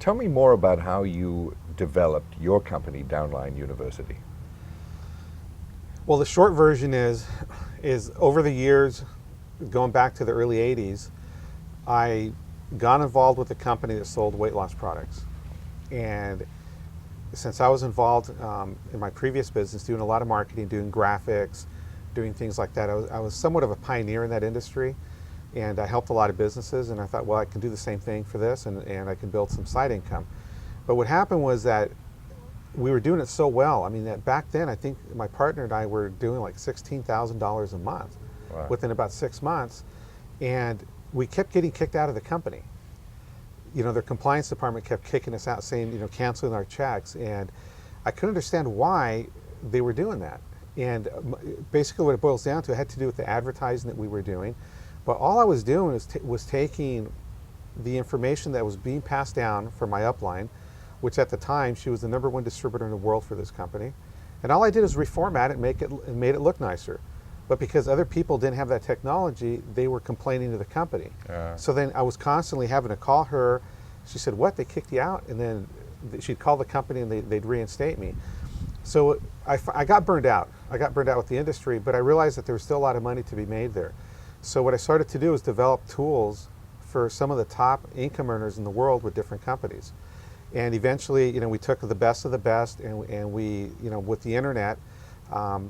Tell me more about how you developed your company, Downline University. Well, the short version is over the years, going back to the early 80s, I got involved with a company that sold weight loss products. And since I was involved in my previous business, doing a lot of marketing, doing graphics, doing things like that, I was somewhat of a pioneer in that industry. And I helped a lot of businesses, and I thought, well, I can do the same thing for this, and I can build some side income. But what happened was that we were doing it so well. I mean, that back then, I think my partner and I were doing like $16,000 a month. Wow. Within about 6 months. And we kept getting kicked out of the company. You know, their compliance department kept kicking us out, saying, you know, canceling our checks. And I couldn't understand why they were doing that. And basically what it boils down to, it had to do with the advertising that we were doing. But all I was doing was taking the information that was being passed down from my upline, which at the time, she was the #1 distributor in the world for this company. And all I did was reformat it and made it look nicer. But because other people didn't have that technology, they were complaining to the company. So then I was constantly having to call her. She said, what, they kicked you out? And then she'd call the company and they'd reinstate me. So I got burned out. I got burned out with the industry, but I realized that there was still a lot of money to be made there. So what I started to do is develop tools for some of the top income earners in the world with different companies. And eventually, you know, we took the best of the best, and we, you know, with the internet,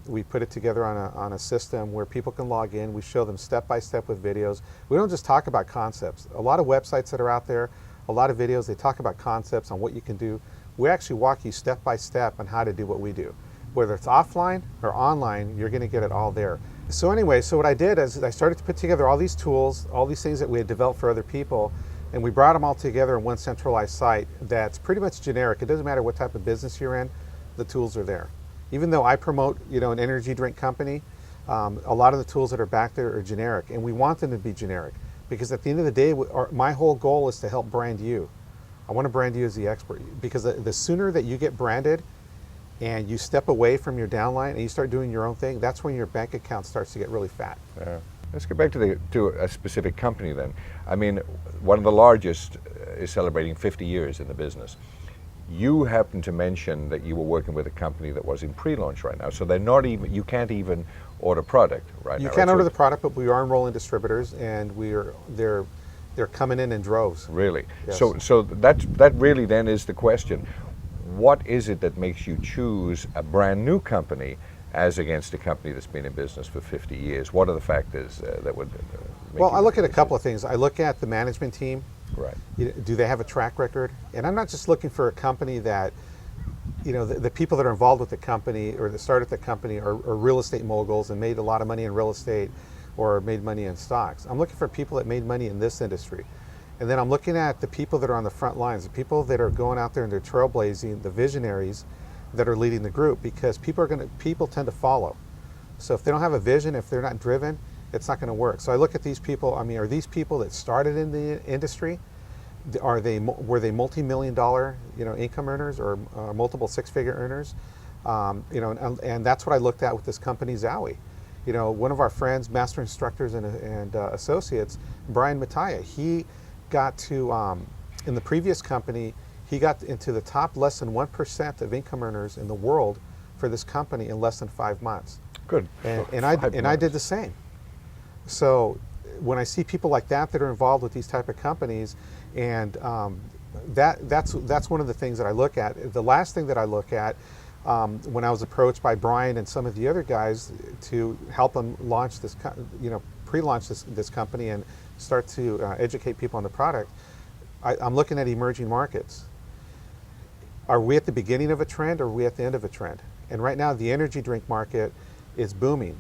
we put it together on a system where people can log in. We show them step by step with videos. We don't just talk about concepts. A lot of websites that are out there, a lot of videos, they talk about concepts on what you can do. We actually walk you step by step on how to do what we do. Whether it's offline or online, you're going to get it all there. So anyway, so what I did is I started to put together all these tools, all these things that we had developed for other people, and we brought them all together in one centralized site that's pretty much generic. It doesn't matter what type of business you're in, the tools are there. Even though I promote, you know, an energy drink company, a lot of the tools that are back there are generic, and we want them to be generic because at the end of the day, my whole goal is to help brand you. I want to brand you as the expert because the sooner that you get branded and you step away from your downline and you start doing your own thing, that's when your bank account starts to get really fat. Yeah. Let's get back to a specific company then. I mean, one of the largest is celebrating 50 years in the business. You happen to mention that you were working with a company that was in pre-launch right now, so they're not even, you can't even order product right now. You can't order the product, but we are enrolling distributors, and they're coming in droves. Really? Yes. So that really then is the question. What is it that makes you choose a brand new company as against a company that's been in business for 50 years? What are the factors that would make Well, you I look at a choose couple it? of things. I look at the management team. Right. Do they have a track record? And I'm not just looking for a company that, you know, the people that are involved with the company or that started the company are real estate moguls and made a lot of money in real estate or made money in stocks. I'm looking for people that made money in this industry. And then I'm looking at the people that are on the front lines, the people that are going out there and they're trailblazing, the visionaries that are leading the group, because people tend to follow. So if they don't have a vision, if they're not driven, it's not going to work. So I look at these people. I mean, are these people that started in the industry? Were they multi-million-dollar, you know, income earners or multiple six-figure earners? You know, and that's what I looked at with this company, Zowie. You know, one of our friends, master instructors and associates, Brian Mattia, he got to in the previous company, he got into the top less than 1% of income earners in the world for this company in less than 5 months. Good. And I did the same. So when I see people like that are involved with these type of companies, and that's one of the things that I look at. The last thing that I look at when I was approached by Brian and some of the other guys to help them launch this, you know, pre-launch this company and start to educate people on the product, I'm looking at emerging markets. Are we at the beginning of a trend or are we at the end of a trend? And right now the energy drink market is booming.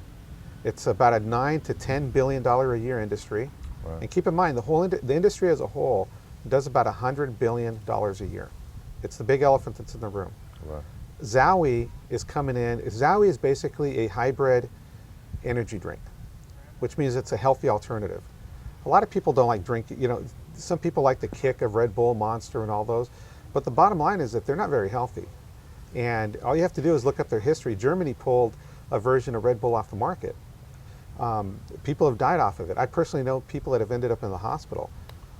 It's about a $9 to $10 billion a year industry. Right. And keep in mind, the industry as a whole does about $100 billion a year. It's the big elephant that's in the room. Right. Zowie is coming in. Zowie is basically a hybrid energy drink, which means it's a healthy alternative. A lot of people don't like drinking, you know, some people like the kick of Red Bull, Monster, and all those, but the bottom line is that they're not very healthy. And all you have to do is look up their history. Germany pulled a version of Red Bull off the market. People have died off of it. I personally know people that have ended up in the hospital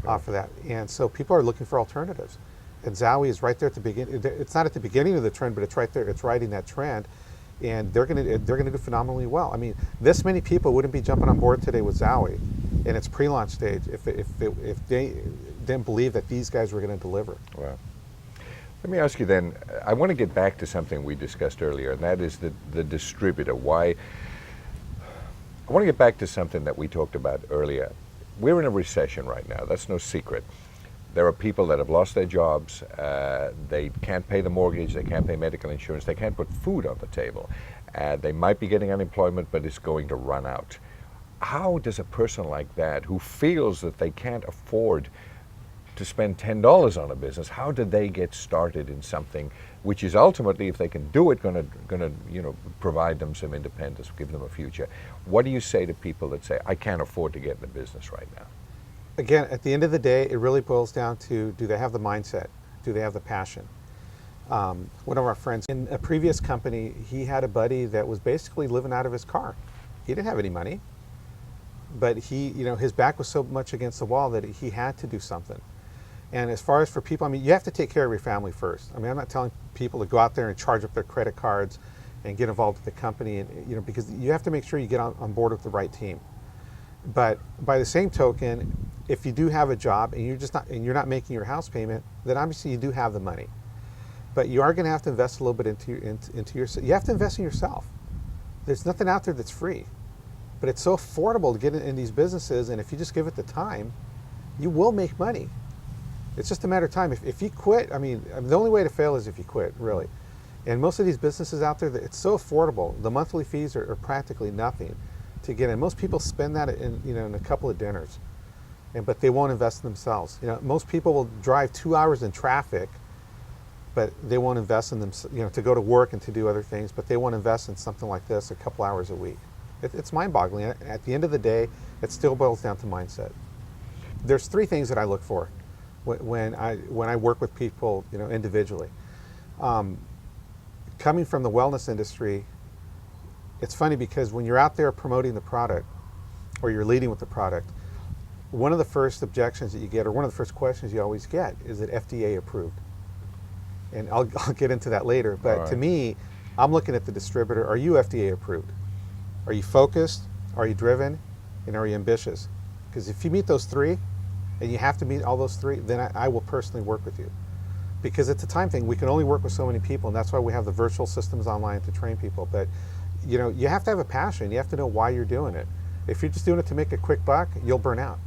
off of that. And so people are looking for alternatives. And Zowie is right there at the beginning. It's not at the beginning of the trend, but it's right there. It's riding that trend, and they're gonna do phenomenally well. I mean, this many people wouldn't be jumping on board today with Zowie in its pre-launch stage if they didn't believe that these guys were going to deliver. Wow. Let me ask you then, I want to get back to something we discussed earlier, and that is the distributor. Why? I want to get back to something that we talked about earlier. We're in a recession right now. That's no secret. There are people that have lost their jobs. They can't pay the mortgage. They can't pay medical insurance. They can't put food on the table. They might be getting unemployment, but it's going to run out. How does a person like that, who feels that they can't afford to spend $10 on a business, how do they get started in something which is ultimately, if they can do it, going to provide them some independence, give them a future? What do you say to people that say, I can't afford to get in the business right now? Again, at the end of the day, it really boils down to, do they have the mindset? Do they have the passion? One of our friends in a previous company, he had a buddy that was basically living out of his car. He didn't have any money, but his back was so much against the wall that he had to do something. And as far as for people, I mean, you have to take care of your family first. I mean, I'm not telling people to go out there and charge up their credit cards and get involved with the company, and because you have to make sure you get on board with the right team. But by the same token, if you do have a job and you're not making your house payment, then obviously you do have the money. But you are going to have to invest a little bit into yourself. You have to invest in yourself. There's nothing out there that's free, but it's so affordable to get in these businesses, and if you just give it the time, you will make money. It's just a matter of time. If you quit, I mean, the only way to fail is if you quit, really. And most of these businesses out there, it's so affordable. The monthly fees are practically nothing to get in. Most people spend that in a couple of dinners, but they won't invest in themselves. Most people will drive 2 hours in traffic, but they won't invest in them, to go to work and to do other things, but they won't invest in something like this a couple hours a week. It's mind-boggling. At the end of the day, it still boils down to mindset. There's 3 things that I look for when I work with people, individually. Coming from the wellness industry, it's funny because when you're out there promoting the product or you're leading with the product, one of the first objections that you get, or one of the first questions you always get, is it FDA approved? And I'll get into that later, but All right. To me, I'm looking at the distributor. Are you FDA approved? Are you focused? Are you driven? And are you ambitious? Because if you meet those 3, and you have to meet all those 3, then I will personally work with you. Because it's a time thing. We can only work with so many people, and that's why we have the virtual systems online to train people. But you have to have a passion. You have to know why you're doing it. If you're just doing it to make a quick buck, you'll burn out.